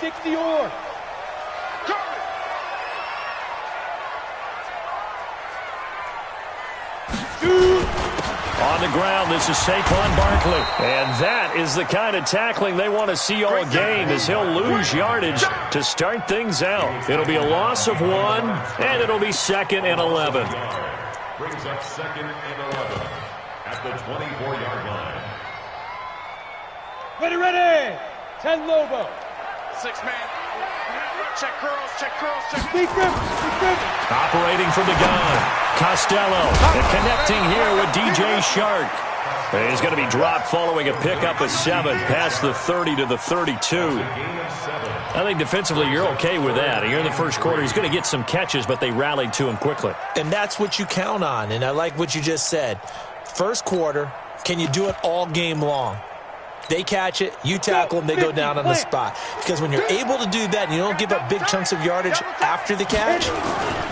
60 or. On the ground, this is Saquon Barkley. And that is the kind of tackling they want to see all game, as he'll lose yardage to start things out. It'll be a loss of 1, and it'll be 2nd and 11. Brings up 2nd and 11 at the 24-yard line. Ready. 10 Lobo. 6-man. Check curls, check curls, check. Big grip. Operating from the gun, Costello. And connecting here with DJ Shark. And he's going to be dropped following a pickup of 7 past the 30 to the 32. I think defensively you're okay with that. Here in the first quarter, he's going to get some catches, but they rallied to him quickly. And that's what you count on, and I like what you just said. First quarter, can you do it all game long? They catch it, you tackle them, they go down on the spot. Because when you're able to do that and you don't give up big chunks of yardage after the catch,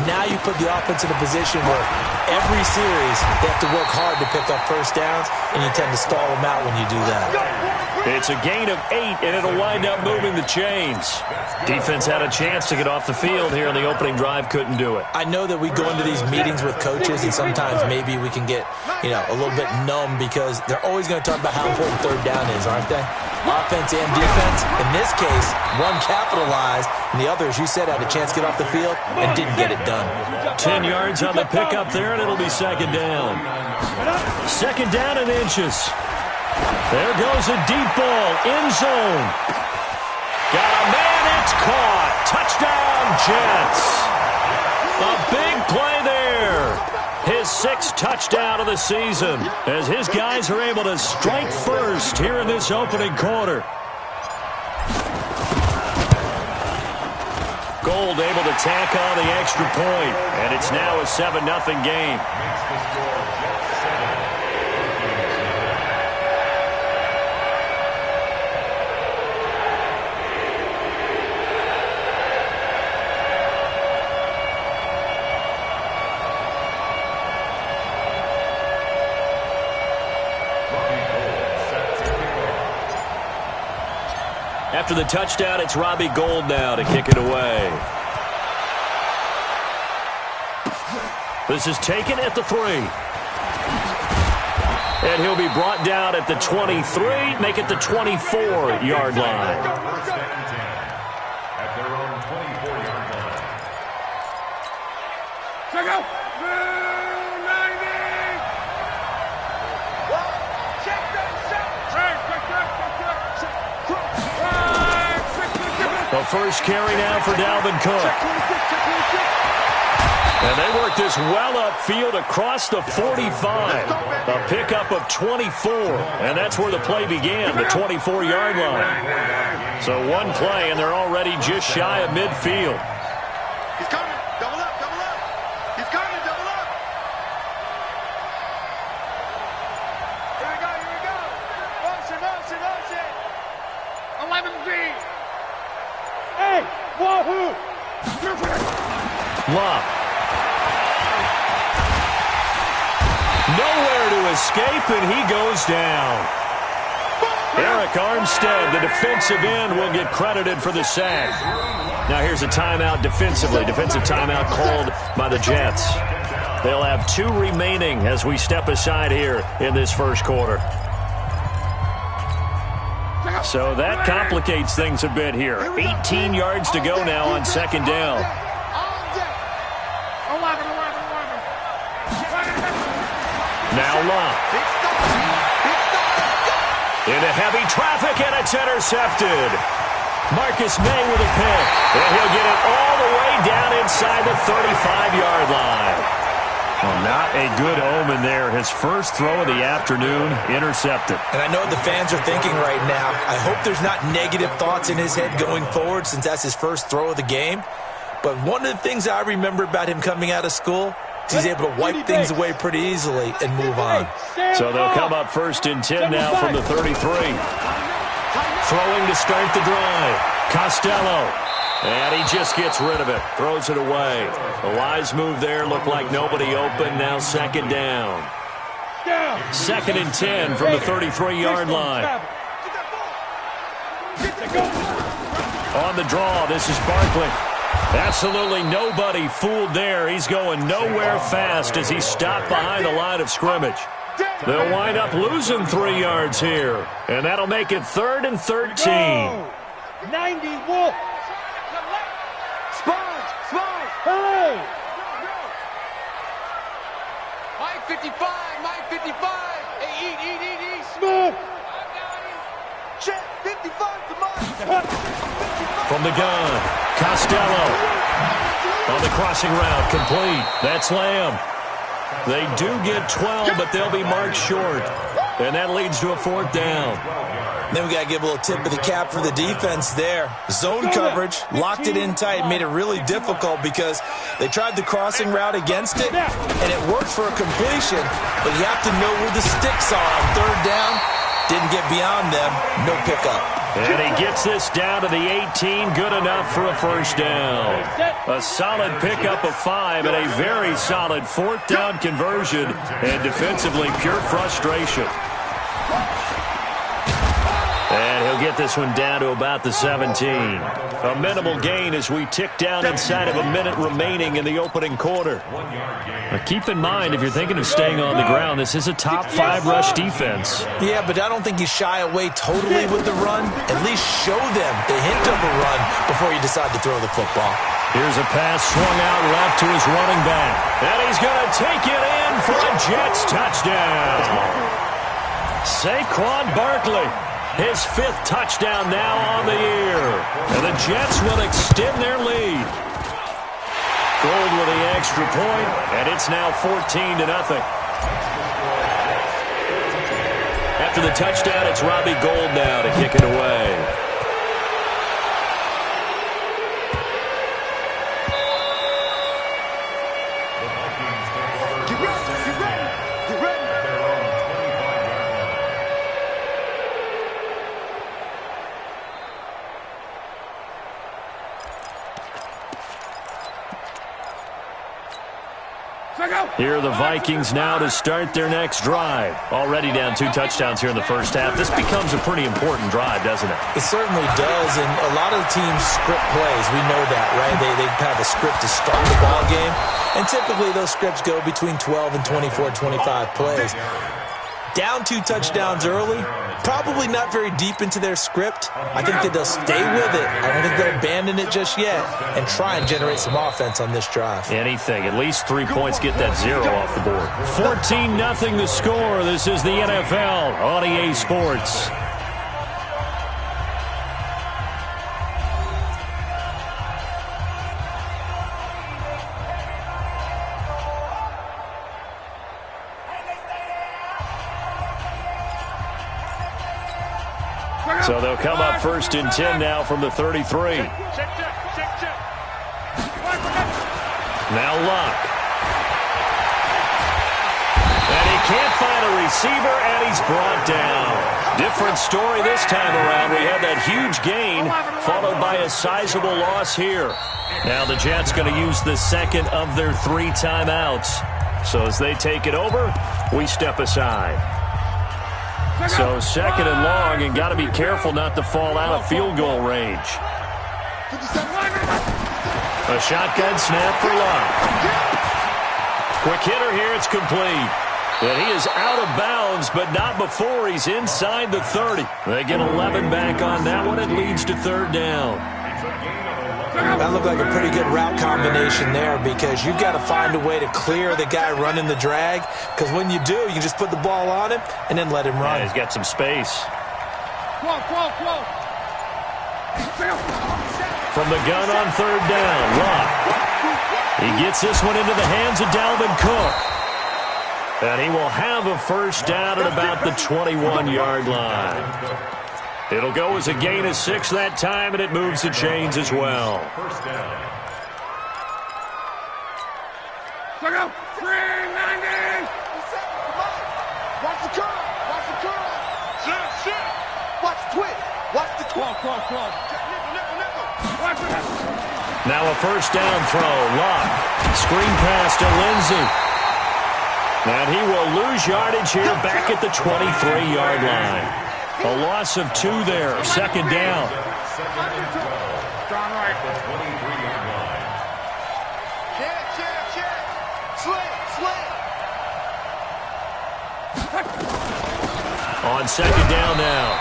now you put the offense in a position where every series they have to work hard to pick up first downs, and you tend to stall them out when you do that. It's a gain of 8, and it'll wind up moving the chains. Defense had a chance to get off the field here in the opening drive, couldn't do it. I know that we go into these meetings with coaches, and sometimes maybe we can get, a little bit numb because they're always going to talk about how important third down is, aren't they? Offense and defense. In this case, one capitalized, and the other, as you said, had a chance to get off the field and didn't get it done. 10 yards on the pickup there, and it'll be 2nd down. 2nd down and inches. There goes a deep ball, end zone. Got a man, it's caught. Touchdown, Jets. A big play there. His 6th touchdown of the season, as his guys are able to strike first here in this opening quarter. Gold able to tack on the extra point, and it's now a 7-0 game. After the touchdown, it's Robbie Gould now to kick it away. This is taken at the 3. And he'll be brought down at the 23, make it the 24-yard line. At their own 24-yard line. Check out. 90. The first carry now for Dalvin Cook. And they work this well upfield across the 45. A pickup of 24. And that's where the play began, the 24-yard line. So one play, and they're already just shy of midfield. He's coming. Double up, double up. He's coming, double up. Here we go, here we go. Motion, motion, motion. 11B. Hey, wahoo! Love. Nowhere to escape, and he goes down. Eric Armstead, the defensive end, will get credited for the sack. Now here's a timeout defensively. Defensive timeout called by the Jets. They'll have 2 remaining as we step aside here in this first quarter. So that complicates things a bit here. 18 yards to go now on 2nd down. Now Love. Into heavy traffic, and it's intercepted. Marcus May with a pick. And he'll get it all the way down inside the 35-yard line. Well, not a good omen there. His first throw of the afternoon, intercepted. And I know what the fans are thinking right now. I hope there's not negative thoughts in his head going forward since that's his first throw of the game. But one of the things I remember about him coming out of school is he's able to wipe things away pretty easily and move on. So they'll come up 1st and 10 now from the 33. Throwing to start the drive. Costello. And he just gets rid of it. Throws it away. A wise move there. Looked like nobody open. Now 2nd down. 2nd and 10 from the 33-yard line. On the draw, this is Barkley. Absolutely nobody fooled there. He's going nowhere fast as he's stopped behind the line of scrimmage. They'll wind up losing 3 yards here, and that'll make it 3rd and 13. 90 Wolf. Sponge. Hurry. Mike 55. Hey, eat. Smith. Check, 55 to Mike. From the gun, Costello. On the crossing route, complete. That's Lamb. They do get 12, but they'll be marked short. And that leads to a 4th down. Then we got to give a little tip of the cap for the defense there. Zone coverage, locked it in tight, made it really difficult because they tried the crossing route against it, and it worked for a completion, but you have to know where the sticks are on 3rd down. Didn't get beyond them, no pickup. And he gets this down to the 18, good enough for a 1st down. A solid pickup of 5 and a very solid 4th down conversion, and defensively pure frustration. And he'll get this one down to about the 17. A minimal gain as we tick down inside of a minute remaining in the opening quarter. Now keep in mind, if you're thinking of staying on the ground, this is a top 5 rush defense. Yeah, but I don't think you shy away totally with the run. At least show them the hint of a run before you decide to throw the football. Here's a pass swung out left to his running back. And he's going to take it in for a Jets touchdown. Saquon Barkley. His 5th touchdown now on the year. And the Jets will extend their lead. Gold with the extra point, and it's now 14-0. After the touchdown, it's Robbie Gould now to kick it away. Here are the Vikings now to start their next drive. Already down 2 touchdowns here in the first half. This becomes a pretty important drive, doesn't it? It certainly does, and a lot of the teams script plays. We know that, right? They have a script to start the ball game, and typically those scripts go between 12 and 24, 25 plays. Down 2 touchdowns early, probably not very deep into their script. I think that they'll stay with it. I don't think they'll abandon it just yet and try and generate some offense on this drive. Anything. At least 3 points, get that 0 off the board. 14-0 the score. This is the NFL on EA Sports. So they'll come up 1st and 10 now from the 33. Now Luck. And he can't find a receiver, and he's brought down. Different story this time around. We had that huge gain, followed by a sizable loss here. Now the Jets going to use the 2nd of their 3 timeouts. So as they take it over, we step aside. So 2nd and long, and got to be careful not to fall out of field goal range. A shotgun snap for Luck. Quick hitter here, it's complete. And he is out of bounds, but not before he's inside the 30. They get 11 back on that one. It leads to 3rd down. That looked like a pretty good route combination there because you've got to find a way to clear the guy running the drag, because when you do, you can just put the ball on him and then let him run. Yeah, he's got some space. From the gun on 3rd down, Luck. He gets this one into the hands of Dalvin Cook. And he will have a 1st down at about the 21-yard line. It'll go as a gain of 6 that time, and it moves the chains as well. First down. Look out! 390! Watch the curl! Watch the curl! Shit! Watch the twist! Watch the twist! Cross. Watch it! Now a 1st down throw. Luck. Screen pass to Lindsey. And he will lose yardage here back at the 23-yard line. A loss of 2 there. Second down. Second and 12. Strong right. The 23-yard line. Check. Slant. On second down now,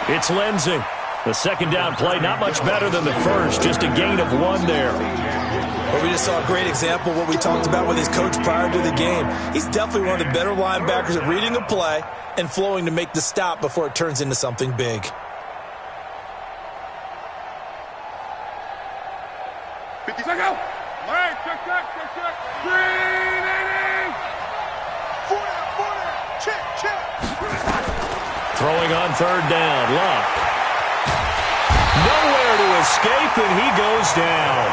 it's Lindsay. The second down play, not much better than the first, just a gain of 1 there. Well, we just saw a great example of what we talked about with his coach prior to the game. He's definitely one of the better linebackers at reading the play and flowing to make the stop before it turns into something big. Check out. All right, check. 390. 4 down. Check. Throwing on third down, Luck. Nowhere to escape, and he goes down.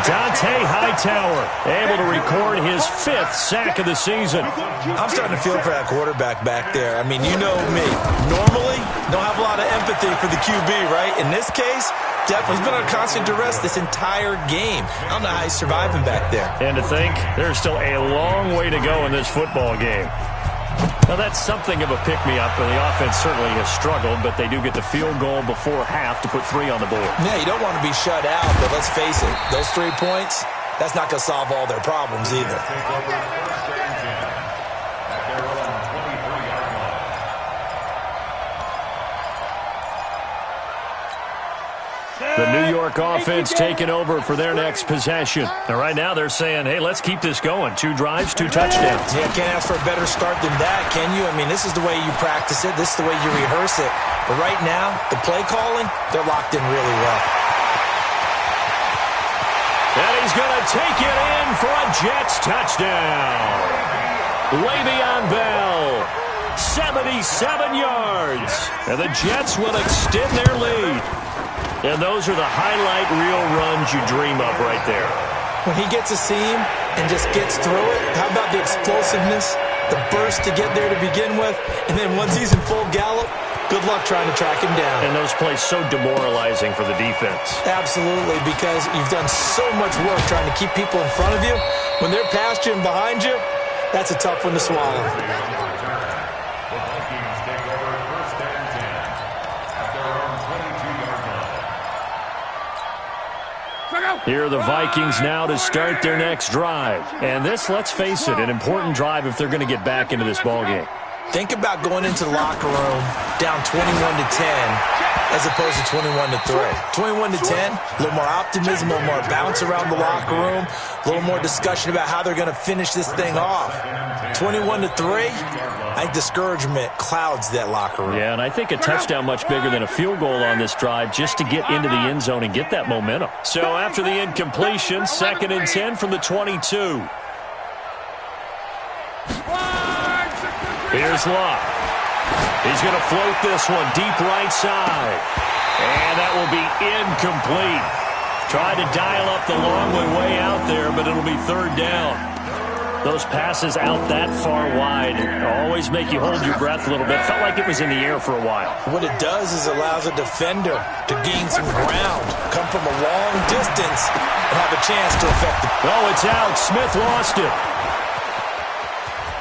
Dante Hightower able to record his 5th sack of the season. I'm starting to feel for that quarterback back there. I mean, you know me. Normally, don't have a lot of empathy for the QB, right? In this case, definitely been on constant duress this entire game. I don't know how he's surviving back there. And to think, there's still a long way to go in this football game. Now, that's something of a pick-me-up, and the offense certainly has struggled, but they do get the field goal before half to put 3 on the board. Yeah, you don't want to be shut out, but let's face it, those 3 points, that's not going to solve all their problems either. Take over first and 10 at their own 23-yard line. The New York offense taking over for their next possession. And right now they're saying, hey, let's keep this going. 2 drives, 2 touchdowns. Yeah, can't ask for a better start than that, can you? I mean, this is the way you practice it. This is the way you rehearse it. But right now, the play calling, they're locked in really well. And he's going to take it in for a Jets touchdown. Le'Veon Bell, 77 yards. And the Jets will extend their lead. And those are the highlight reel runs you dream of right there. When he gets a seam and just gets through it, how about the explosiveness, the burst to get there to begin with, and then once he's in full gallop, good luck trying to track him down. And those plays so demoralizing for the defense. Absolutely, because you've done so much work trying to keep people in front of you. When they're past you and behind you, that's a tough one to swallow. The Vikings take over first and 10 at their own 22-yard line. Here are the Vikings now to start their next drive. And this, let's face it, an important drive if they're going to get back into this ballgame. Think about going into the locker room down 21-10 as opposed to 21-3. 21-10, a little more optimism, a little more bounce around the locker room, a little more discussion about how they're going to finish this thing off. 21-3, I think discouragement clouds that locker room. Yeah, and I think a touchdown much bigger than a field goal on this drive just to get into the end zone and get that momentum. So after the incompletion, 2nd and 10 from the 22. Here's Luck. He's going to float this one deep right side. And that will be incomplete. Tried to dial up the long way out there, but it'll be 3rd down. Those passes out that far wide always make you hold your breath a little bit. Felt like it was in the air for a while. What it does is allows a defender to gain some ground, come from a long distance, and have a chance to affect the... Oh, it's out. Smith lost it.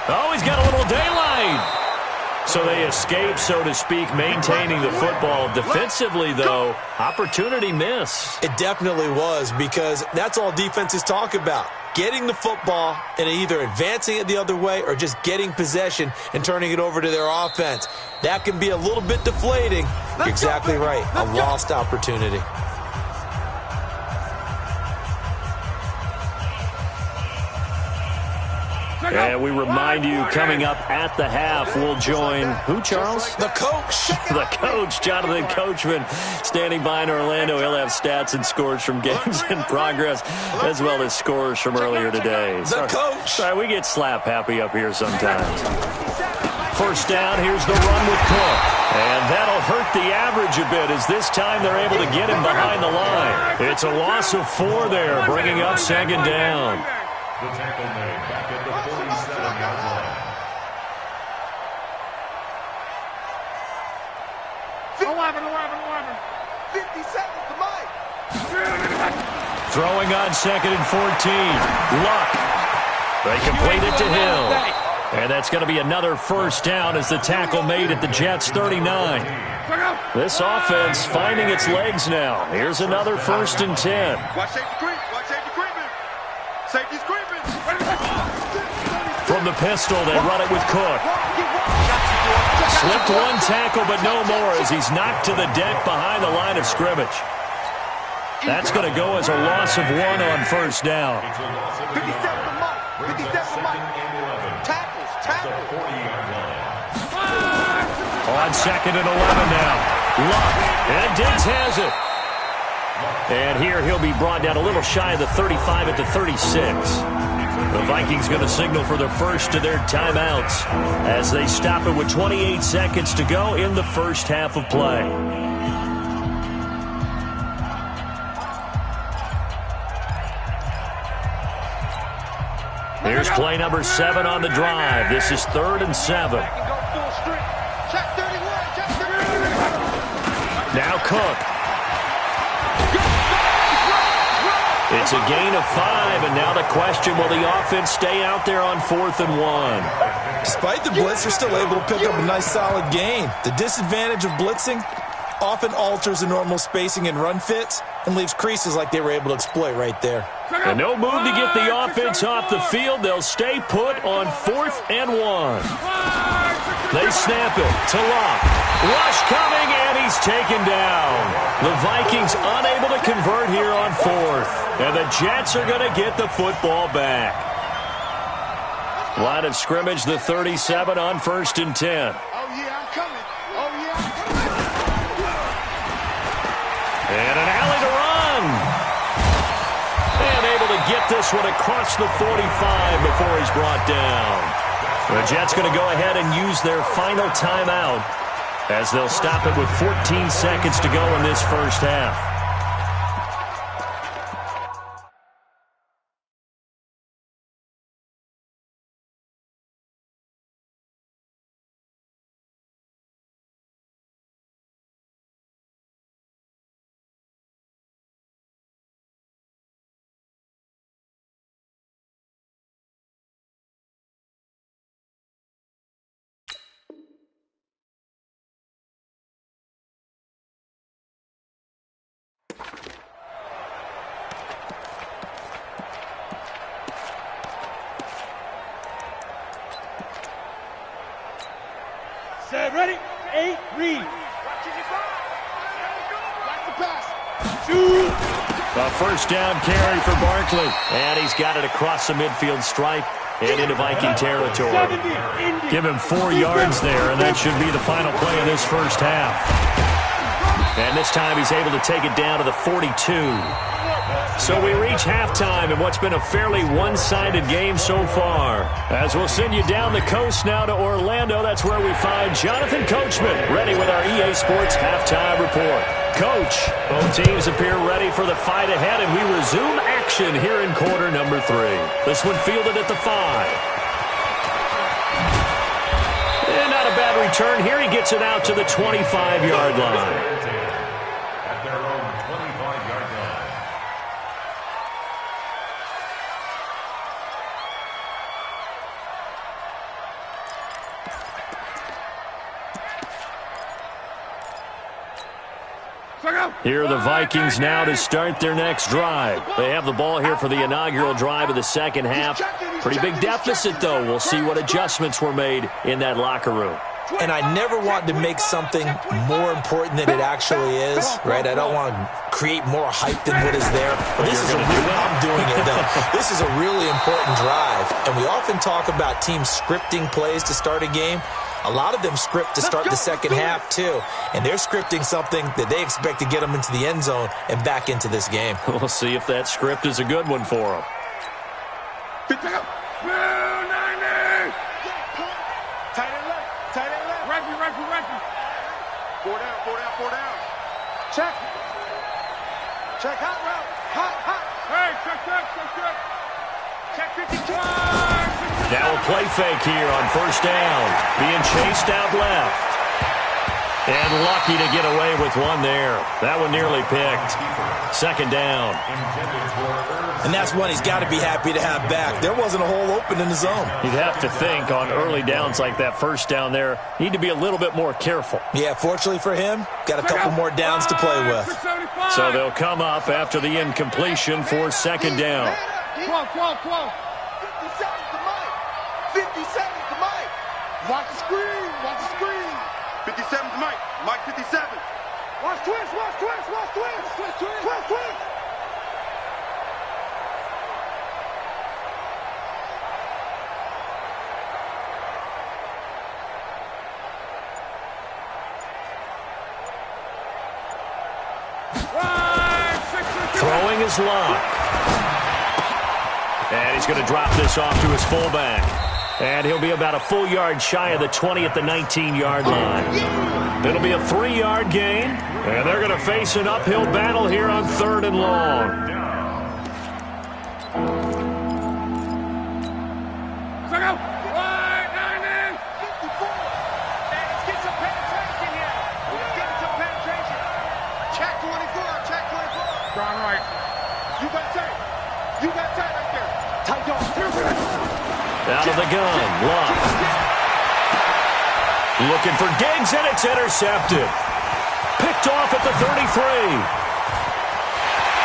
Oh, he's got a little daylight. So they escape, so to speak, maintaining the football. Defensively, though, opportunity miss. It definitely was, because that's all defenses talk about. Getting the football and either advancing it the other way or just getting possession and turning it over to their offense. That can be a little bit deflating. You're exactly right. A lost opportunity. And we remind you, coming up at the half, we'll join who, Charles? The coach. The coach, Jonathan Coachman, standing by in Orlando. He'll have stats and scores from games in progress, as well as scores from earlier today. The coach. Sorry, we get slap happy up here sometimes. First down, here's the run with Cook. And that'll hurt the average a bit, as this time they're able to get him behind the line. It's a loss of 4 there, bringing up 2nd down. The tackle made back at the 47-yard line. 11. 50 seconds to Mike. Throwing on 2nd and 14. Luck. They complete it to Hill. And that's going to be another first down as the tackle made at the Jets' 39. This offense finding its legs now. Here's another 1st and 10. Watch safety creep. Watch safety creeping. Safety's creeping. From the pistol, they run it with Cook. Slipped one tackle, but no more as he's knocked to the deck behind the line of scrimmage. That's going to go as a loss of 1 on 1st down. 57 to Mike. 57 to Mike. Tackles. On 2nd and 11 now. Luck. And Diggs has it. And here he'll be brought down a little shy of the 35 at the 36. The Vikings going to signal for the first of their timeouts as they stop it with 28 seconds to go in the first half of play. Here's play number 7 on the drive. This is 3rd and 7. Now Cook. It's a gain of 5, and now the question, will the offense stay out there on 4th and 1? Despite the blitz, they're still able to pick up a nice solid gain. The disadvantage of blitzing often alters the normal spacing and run fits and leaves creases like they were able to exploit right there. And no move to get the offense off the field. They'll stay put on 4th and 1. They snap it to Locke. Rush coming, and he's taken down. The Vikings unable to convert here on 4th. And the Jets are going to get the football back. Line of scrimmage, the 37 on 1st and 10. Oh, yeah, I'm coming. Oh, yeah, I'm coming. And an alley to run. And able to get this one across the 45 before he's brought down. The Jets going to go ahead and use their final timeout as they'll stop it with 14 seconds to go in this first half. Set, ready, 8, read. Watch the pass. Shoot. A first down carry for Barkley. And he's got it across the midfield stripe and into Viking territory. 70, Give him 4 yards there, and that should be the final play of this first half. And this time he's able to take it down to the 42. So we reach halftime in what's been a fairly one-sided game so far. As we'll send you down the coast now to Orlando, that's where we find Jonathan Coachman ready with our EA Sports Halftime Report. Coach, both teams appear ready for the fight ahead, and we resume action here in quarter number 3. This one fielded at the 5. And not a bad return here. He gets it out to the 25-yard line. At their own 25-yard line. Here are the Vikings now to start their next drive. They have the ball here for the inaugural drive of the second half. Pretty big deficit, though. We'll see what adjustments were made in that locker room. And I never want to make something more important than it actually is, right? I don't want to create more hype than what is there. But this is I'm doing it, though. This is a really important drive. And we often talk about teams scripting plays to start a game. A lot of them script to start the second half, too. And they're scripting something that they expect to get them into the end zone and back into this game. We'll see if that script is a good one for them. Tight end left. Tight end left. Referee. 4 down. Check. Check hot route. Hot. Hey, check. Check 52. Now a play fake here on first down. Being chased out left. And lucky to get away with one there. That one nearly picked. Second down. And that's one he's got to be happy to have back. There wasn't a hole open in the zone. You'd have to think on early downs like that first down there, need to be a little bit more careful. Yeah, fortunately for him, got a couple more downs to play with. So they'll come up after the incompletion for second down. 12. 57 to Mike. 57 to Mike. Watch the screen. 57 to Mike. Mike 57. Watch twist. Twist. Throwing his lock. And he's going to drop this off to his fullback. And he'll be about a full yard shy of the 20 at the 19-yard line. It'll be a 3-yard gain. And they're going to face an uphill battle here on 3rd and long. Out of the gun, Luck. Looking for Diggs, and it's intercepted. Picked off at the 33.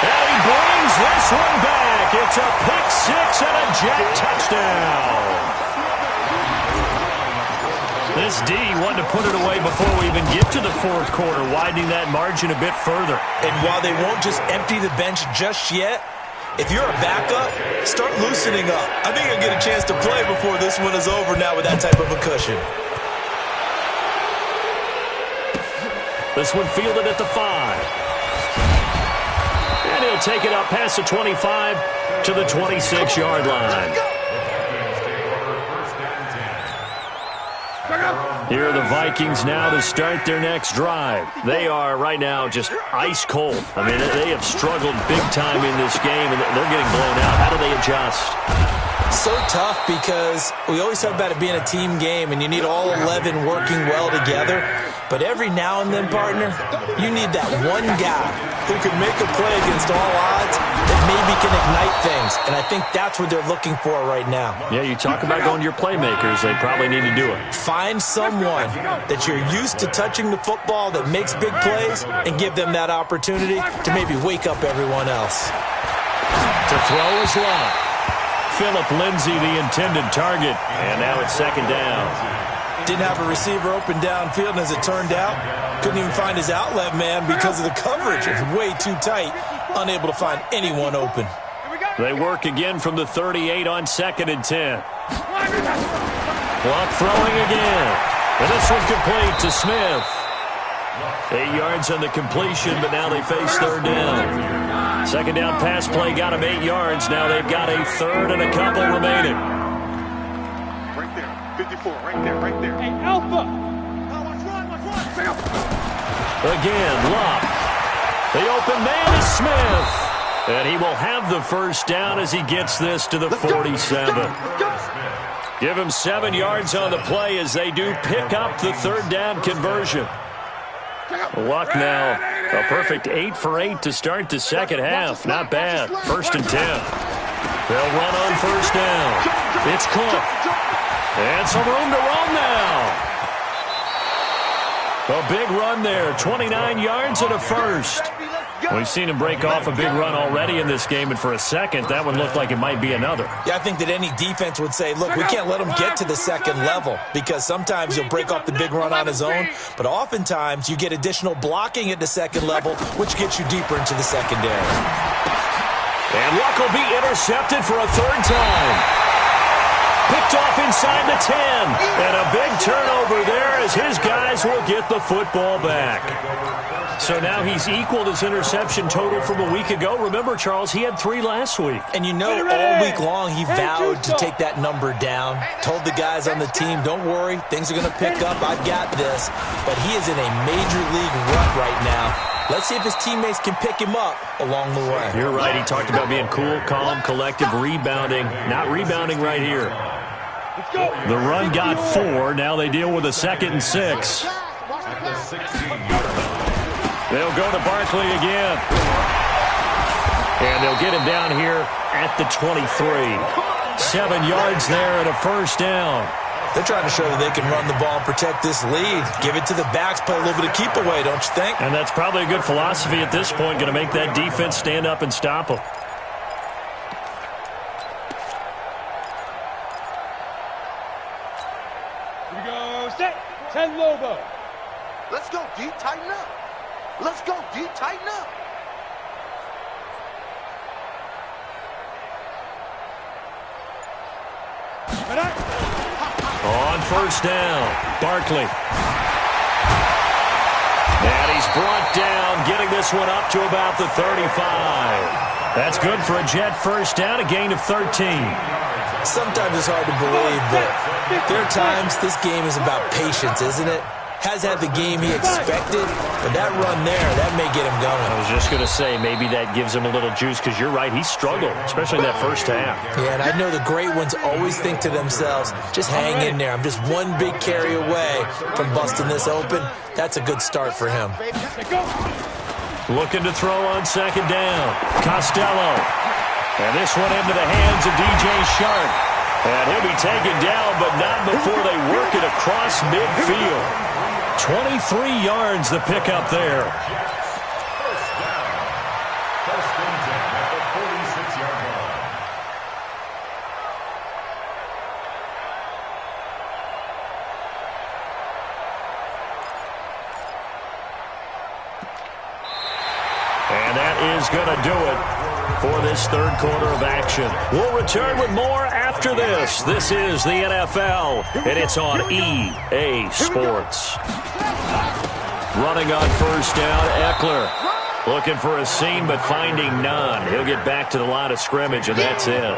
And he brings this one back. It's a pick six and a jet touchdown. This D wanted to put it away before we even get to the fourth quarter, widening that margin a bit further. And while they won't just empty the bench just yet, if you're a backup, start loosening up. I think you'll get a chance to play before this one is over now with that type of a cushion. This one fielded at the 5. And he'll take it up past the 25 to the 26-yard line. Here are the Vikings now to start their next drive. They are right now just ice cold. I mean, they have struggled big time in this game, and they're getting blown out. How do they adjust? So tough because we always talk about it being a team game, and you need all 11 working well together. But every now and then, partner, you need that one guy who can make a play against all odds that maybe can ignite things. And I think that's what they're looking for right now. Yeah, you talk about going to your playmakers. They probably need to do it. Find someone that you're used to touching the football that makes big plays and give them that opportunity to maybe wake up everyone else. To throw is Luck. Phillip Lindsay, the intended target. And now it's second down. Didn't have a receiver open downfield, and as it turned out, couldn't even find his outlet man because of the coverage. It's way too tight, unable to find anyone open. They work again from the 38 on 2nd and 10. Luck throwing again. And this one complete to Smith. 8 yards on the completion, but now they face third down. Second down pass play got them 8 yards. Now they've got a third and a couple remaining. 54, right there. Hey, Alpha! Watch one. Again, Luck. The open man is Smith. And he will have the first down as he gets this to the 47. Give him 7 yards on the play as they do pick up the third down conversion. Luck now, a perfect 8 for 8 to start the second half. Not bad. 1st and 10. They'll run on first down. It's Cook. And some room to roam now. A big run there, 29 yards and a first. We've seen him break off a big run already in this game, and for a second, that one looked like it might be another. Yeah, I think that any defense would say, look, we can't let him get to the second level because sometimes he'll break off the big run on his own, but oftentimes you get additional blocking at the second level, which gets you deeper into the secondary. And Luck will be intercepted for a third time. Picked off inside the 10. And a big turnover there as his guys will get the football back. So now he's equaled his interception total from a week ago. Remember, Charles, he had 3 last week. And you know all week long he vowed to take that number down. Told the guys on the team, don't worry, things are going to pick up. I've got this. But he is in a major league rut right now. Let's see if his teammates can pick him up along the way. You're right. He talked about being cool, calm, collective, rebounding. Not rebounding right here. The run got 4. Now they deal with a 2nd and 6. 16-yard line. They'll go to Barkley again. And they'll get him down here at the 23. 7 yards there and a first down. They're trying to show that they can run the ball and protect this lead. Give it to the backs, play a little bit of keep away, don't you think? And that's probably a good philosophy at this point, going to make that defense stand up and stop them. Here we go. Set. 10 Lobo. Let's go, D. Tighten up. Let's go, D. Tighten up. On first down, Barkley. And he's brought down, getting this one up to about the 35. That's good for a Jet first down, a gain of 13. Sometimes it's hard to believe, but there are times this game is about patience, isn't it? Hasn't had the game he expected, but that run there, that may get him going. I was just going to say, maybe that gives him a little juice, because you're right, he struggled, especially in that first half. Yeah, and I know the great ones always think to themselves, just hang in there. I'm just one big carry away from busting this open. That's a good start for him. Looking to throw on second down. Costello. And this one into the hands of DJ Shark. And he'll be taken down, but not before they work it across midfield. 23 yards the pickup there. First down. First and 10 at the 46-yard line. And that is going to do it for this third quarter of action. We'll return with more after this. This is the NFL, and it's on EA Sports. Running on first down, Eckler. Looking for a seam, but finding none. He'll get back to the line of scrimmage, and that's it.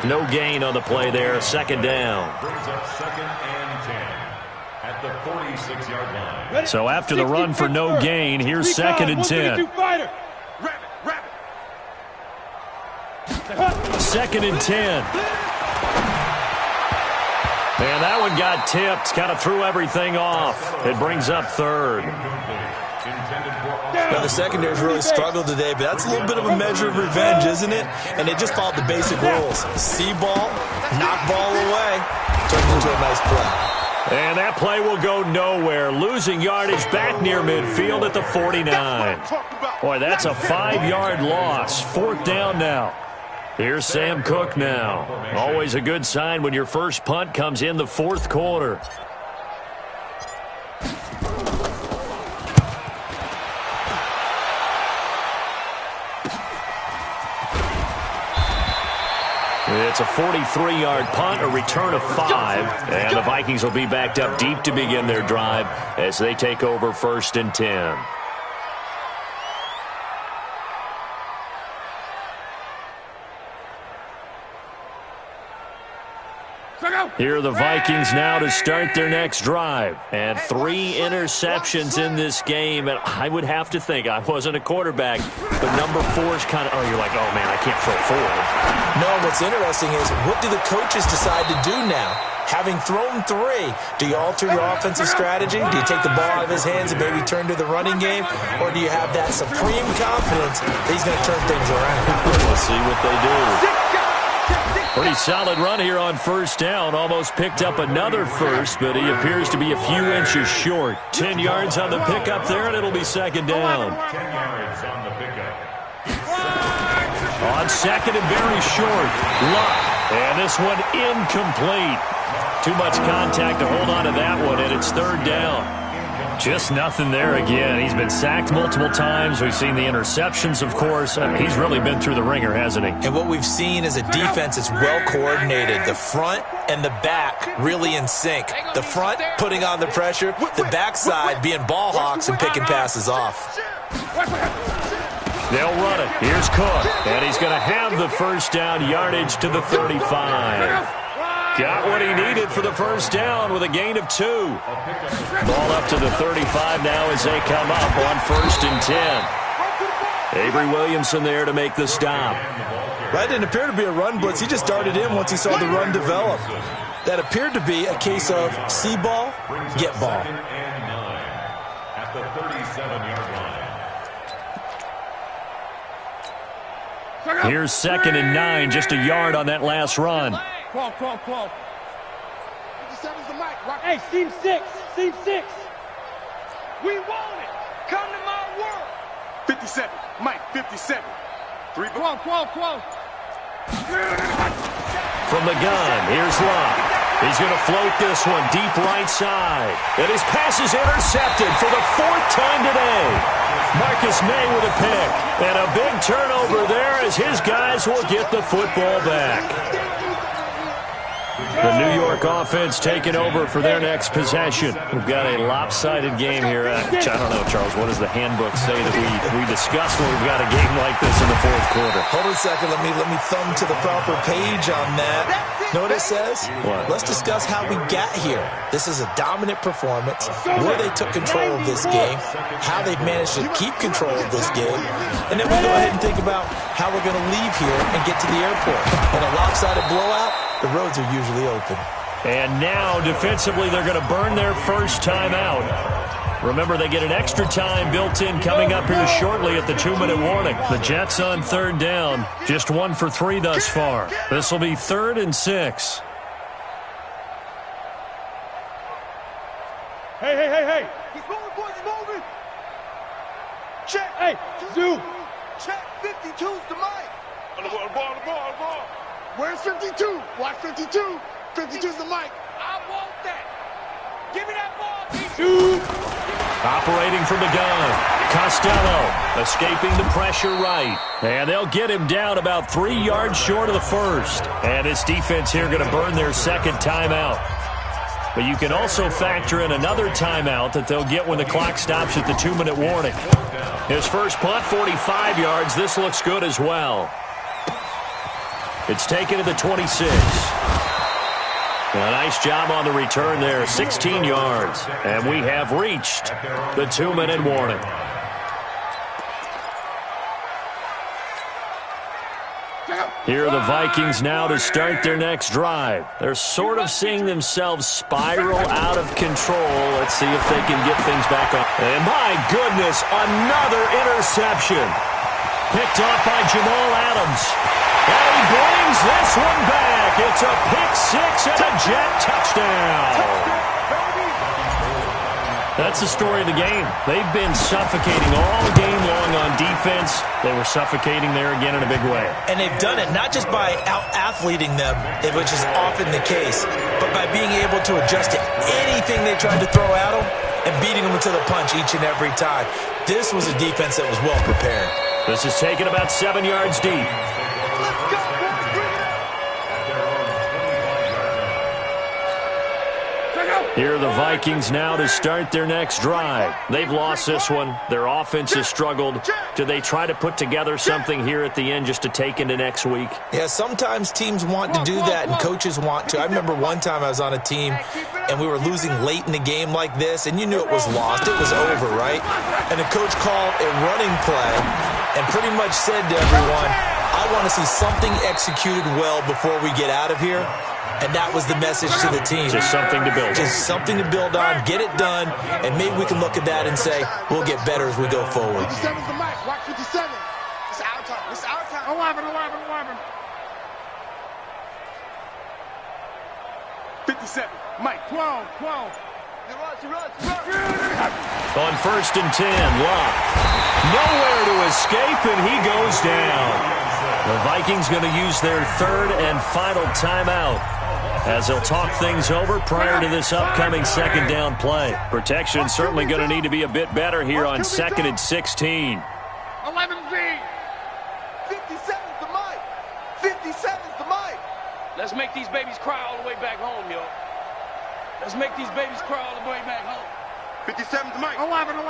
No gain on the play there. Second down. Brings up second and 10 at the 46-yard line. So after the run for no gain, here's second and 10. Second and 10. And that one got tipped. Kind of threw everything off. It brings up third. Now, the secondary's really struggled today, but that's a little bit of a measure of revenge, isn't it? And they just followed the basic rules. See ball, knock ball away. Turned into a nice play. And that play will go nowhere. Losing yardage back near midfield at the 49. Boy, that's a 5-yard loss. Fourth down now. Here's Sam Cook now. Always a good sign when your first punt comes in the fourth quarter. It's a 43-yard punt, a return of 5, and the Vikings will be backed up deep to begin their drive as they take over first and 10. Here are the Vikings now to start their next drive. And 3 interceptions in this game. And I would have to think, I wasn't a quarterback, but number 4 is kind of, you're like, oh, man, I can't throw 4. No, what's interesting is, what do the coaches decide to do now? Having thrown 3, do you alter your offensive strategy? Do you take the ball out of his hands and maybe turn to the running game? Or do you have that supreme confidence that he's going to turn things around? We'll see what they do. Pretty solid run here on first down. Almost picked up another first, but he appears to be a few inches short. 10 yards on the pickup there, and it'll be second down. 10 yards on the pickup. On second and very short. Luck. And this one incomplete. Too much contact to hold on to that one, and it's third down. Just nothing there again. He's been sacked multiple times. We've seen the interceptions, of course. He's really been through the ringer, hasn't he? And what we've seen is a defense that's well coordinated. The front and the back really in sync. The front putting on the pressure. The backside being ball hawks and picking passes off. They'll run it. Here's Cook. And he's going to have the first down yardage to the 35. Got what he needed for the first down with a gain of 2. Ball up to the 35 now as they come up on first and 10. Avery Williamson there to make the stop. That didn't appear to be a run blitz. He just darted in once he saw the run develop. That appeared to be a case of see ball, get ball. 37-yard line. Here's 2nd and 9, just a yard on that last run. 12, 12, 12. 57's the mic. Rock. Hey, seam 6. Seam 6. We want it. Come to my world. 57. Mike, 57. 3 12, 12, 12. From the gun, here's Love. He's going to float this one deep right side. And his pass is intercepted for the 4th time today. Marcus May with a pick. And a big turnover there as his guys will get the football back. The New York offense taking over for their next possession. We've got a lopsided game here. I don't know, Charles, what does the handbook say that we discuss when we've got a game like this in the 4th quarter? Hold on a second. Let me thumb to the proper page on that. Know what it says? What? Let's discuss how we got here. This is a dominant performance, where they took control of this game, how they've managed to keep control of this game, and then we go ahead and think about how we're going to leave here and get to the airport. In a lopsided blowout, the roads are usually open. And now, defensively, they're going to burn their first timeout. Remember, they get an extra time built in coming up here shortly at the 2-minute warning. The Jets on 3rd down, just 1 for 3 thus far. This will be 3rd and 6. Hey, hey, hey, hey. He's moving, boys, he's moving. Check. Hey, Zoo. Check. 52's the mic. On the ball. Where's 52? Watch 52. 52's the mic. I want that. Give me that ball, Zoo. Operating from the gun, Costello escaping the pressure right. And they'll get him down about 3 yards short of the first. And this defense here going to burn their 2nd timeout. But you can also factor in another timeout that they'll get when the clock stops at the 2-minute warning. His first punt, 45 yards. This looks good as well. It's taken to the 26. A nice job on the return there, 16 yards. And we have reached the 2-minute warning. Here are the Vikings now to start their next drive. They're sort of seeing themselves spiral out of control. Let's see if they can get things back on. And my goodness, another interception. Picked off by Jamal Adams. And he brings this one back. It's a pick 6 and a Jet touchdown. That's the story of the game. They've been suffocating all game long on defense. They were suffocating there again in a big way. And they've done it not just by out-athleting them, which is often the case, but by being able to adjust to anything they tried to throw at them and beating them to the punch each and every time. This was a defense that was well prepared. This is taken about 7 yards deep. Let's go, boys. Bring it up. Here are the Vikings now to start their next drive. They've lost this one. Their offense has struggled. Do they try to put together something here at the end just to take into next week? Yeah, sometimes teams want to do that and coaches want to. I remember one time I was on a team and we were losing late in the game like this, and you knew it was lost. It was over, right? And the coach called a running play and pretty much said to everyone, I want to see something executed well before we get out of here. And that was the message to the team. Just something to build on. Just something to build on, get it done, and maybe we can look at that and say, we'll get better as we go forward. 57's the mic. Watch 57. It's our time. It's our time. 11. 57. Mike. 12. You rush. On 1st and 10, Love. Nowhere to escape, and he goes down. The Vikings going to use their 3rd and final timeout as they'll talk things over prior to this upcoming 2nd down play. Protection certainly going to need to be a bit better here on 2nd and 16. 11Z. 57's the mic. 57's the mic. Let's make these babies cry all the way back home, yo. Let's make these babies cry all the way back home. 57's the mic. 11. On.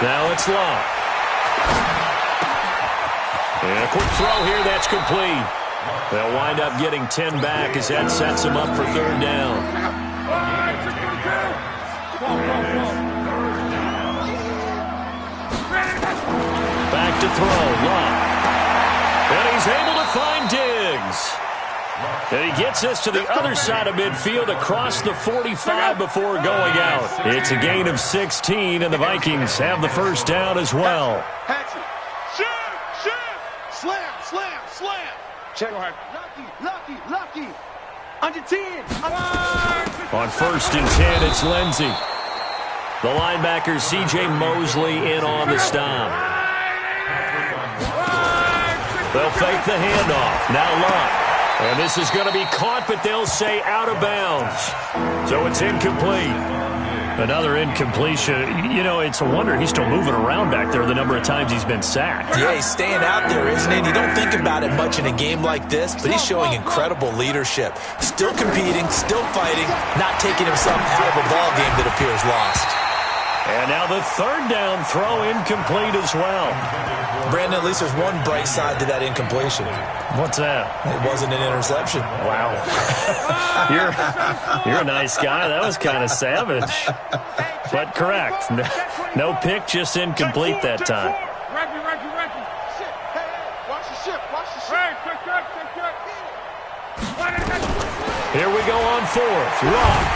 Now it's Love. And a quick throw here, that's complete. They'll wind up getting 10 back as that sets them up for 3rd down. Back to throw, Love. And he's able to find Diggs. And he gets us to the other side of midfield across the 45 before going out. It's a gain of 16, and the Vikings have the first down as well. Hatchet. Shoot. Slam. Check on her. Lucky. Under 10. On 1st and 10, it's Lindsey. The linebacker, C.J. Mosley, in on the stop. They'll fake the handoff. Now Luck. And this is going to be caught, but they'll say out of bounds. So it's incomplete. Another incompletion. You know, it's a wonder he's still moving around back there the number of times he's been sacked. Yeah, he's staying out there, isn't he? You don't think about it much in a game like this, but he's showing incredible leadership. Still competing, still fighting, not taking himself out of a ball game that appears lost. And now the 3rd down throw incomplete as well. Brandon, at least there's one bright side to that incompletion. What's that? It wasn't an interception. Wow. You're a nice guy. That was kind of savage. But correct. No pick, just incomplete that time. Rocky. Shit. Hey, watch the ship. Hey, check. Here we go on 4th. Rock.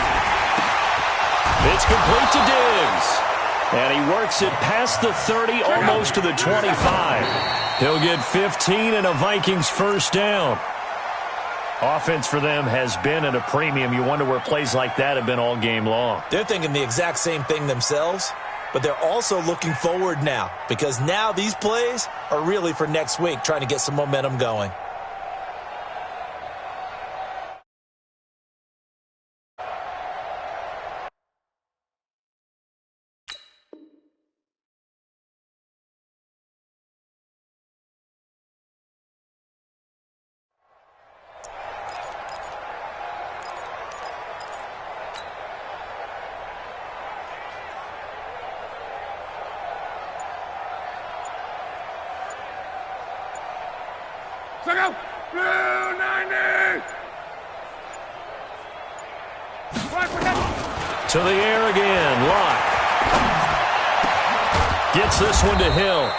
It's complete to Diggs. And he works it past the 30, almost to the 25. He'll get 15 and a Vikings first down. Offense for them has been at a premium. You wonder where plays like that have been all game long. They're thinking the exact same thing themselves, but they're also looking forward now because now these plays are really for next week, trying to get some momentum going. Check out. 90. To the air again. Lock. Gets this one to Hill.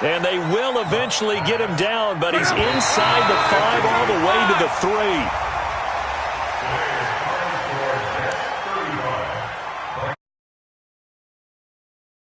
And they will eventually get him down, but he's inside the 5 all the way to the 3.